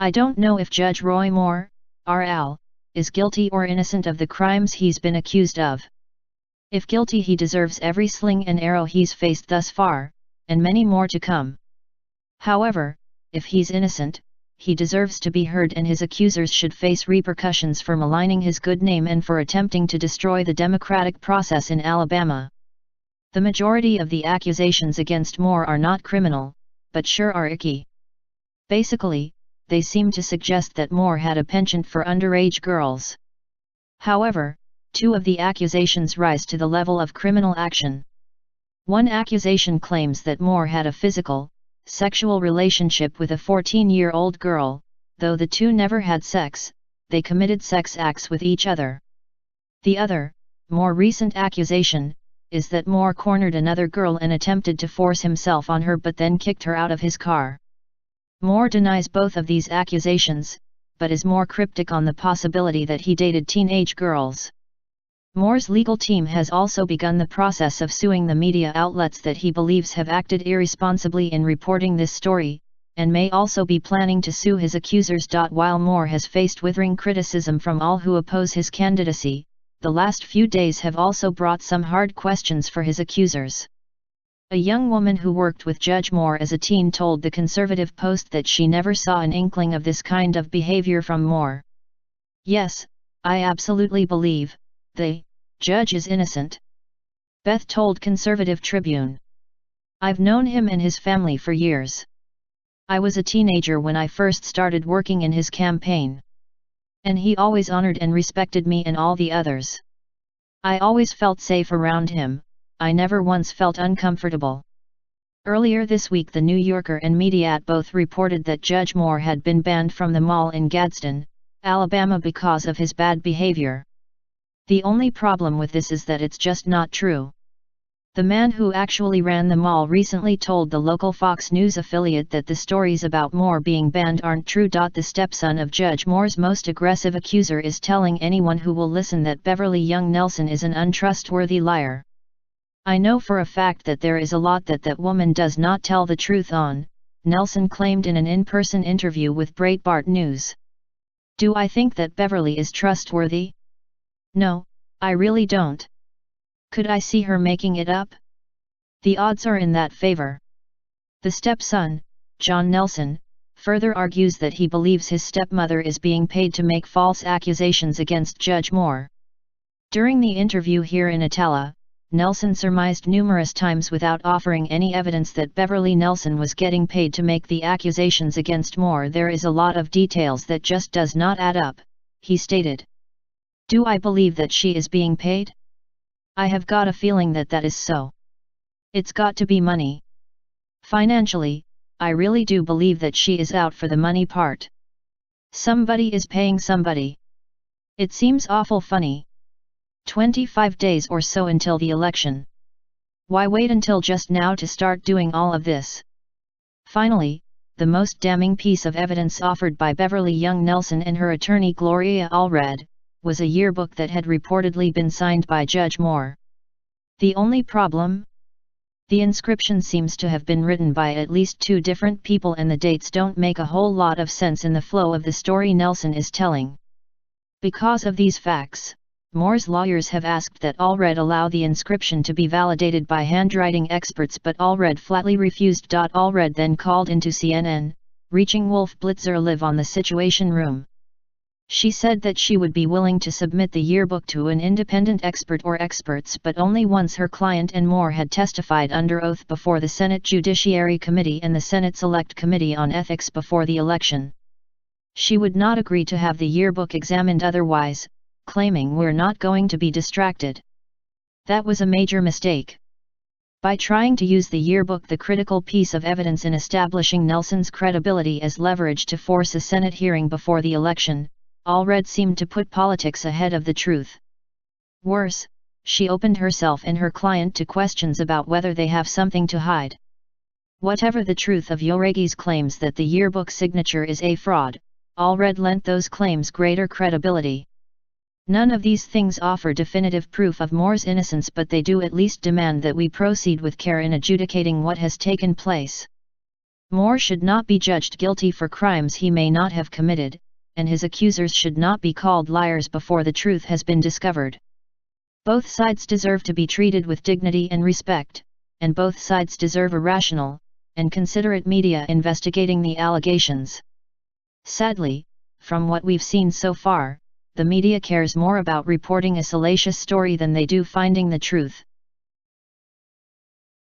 I don't know if Judge Roy Moore, RL, is guilty or innocent of the crimes he's been accused of. If guilty, he deserves every sling and arrow he's faced thus far, and many more to come. However, if he's innocent, he deserves to be heard, and his accusers should face repercussions for maligning his good name and for attempting to destroy the democratic process in Alabama. The majority of the accusations against Moore are not criminal, but sure are icky. Basically, they seem to suggest that Moore had a penchant for underage girls. However, two of the accusations rise to the level of criminal action. One accusation claims that Moore had a physical, sexual relationship with a 14-year-old girl. Though the two never had sex, they committed sex acts with each other. The other, more recent accusation, is that Moore cornered another girl and attempted to force himself on her but then kicked her out of his car. Moore denies both of these accusations, but is more cryptic on the possibility that he dated teenage girls. Moore's legal team has also begun the process of suing the media outlets that he believes have acted irresponsibly in reporting this story, and may also be planning to sue his accusers. While Moore has faced withering criticism from all who oppose his candidacy, the last few days have also brought some hard questions for his accusers. A young woman who worked with Judge Moore as a teen told the Conservative Post that she never saw an inkling of this kind of behavior from Moore. "Yes, I absolutely believe the judge is innocent," Beth told Conservative Tribune. "I've known him and his family for years. I was a teenager when I first started working in his campaign. And he always honored and respected me and all the others. I always felt safe around him. I never once felt uncomfortable." Earlier this week, The New Yorker and Mediaite both reported that Judge Moore had been banned from the mall in Gadsden, Alabama because of his bad behavior. The only problem with this is that it's just not true. The man who actually ran the mall recently told the local Fox News affiliate that the stories about Moore being banned aren't true. The stepson of Judge Moore's most aggressive accuser is telling anyone who will listen that Beverly Young Nelson is an untrustworthy liar. "I know for a fact that there is a lot that woman does not tell the truth on," Nelson claimed in an in-person interview with Breitbart News. "Do I think that Beverly is trustworthy? No, I really don't. Could I see her making it up? The odds are in that favor." The stepson, John Nelson, further argues that he believes his stepmother is being paid to make false accusations against Judge Moore. During the interview here in Atala, Nelson surmised numerous times without offering any evidence that Beverly Nelson was getting paid to make the accusations against Moore. "There is a lot of details that just does not add up," he stated. "Do I believe that she is being paid? I have got a feeling that is so. It's got to be money. Financially, I really do believe that she is out for the money part. Somebody is paying somebody. It seems awful funny. 25 days or so until the election. Why wait until just now to start doing all of this?" Finally, the most damning piece of evidence offered by Beverly Young Nelson and her attorney Gloria Allred was a yearbook that had reportedly been signed by Judge Moore. The only problem? The inscription seems to have been written by at least two different people, and the dates don't make a whole lot of sense in the flow of the story Nelson is telling. Because of these facts, Moore's lawyers have asked that Allred allow the inscription to be validated by handwriting experts, but Allred flatly refused. Allred then called into CNN, reaching Wolf Blitzer live on the Situation Room. She said that she would be willing to submit the yearbook to an independent expert or experts, but only once her client and Moore had testified under oath before the Senate Judiciary Committee and the Senate Select Committee on Ethics before the election. She would not agree to have the yearbook examined otherwise, claiming "We're not going to be distracted." That was a major mistake. By trying to use the yearbook, the critical piece of evidence in establishing Nelson's credibility as leverage to force a Senate hearing before the election, Allred seemed to put politics ahead of the truth. Worse, she opened herself and her client to questions about whether they have something to hide. Whatever the truth of Jauregi's claims that the yearbook signature is a fraud, Allred lent those claims greater credibility. None of these things offer definitive proof of Moore's innocence, but they do at least demand that we proceed with care in adjudicating what has taken place. Moore should not be judged guilty for crimes he may not have committed, and his accusers should not be called liars before the truth has been discovered. Both sides deserve to be treated with dignity and respect, and both sides deserve a rational and considerate media investigating the allegations. Sadly, from what we've seen so far, the media cares more about reporting a salacious story than they do finding the truth.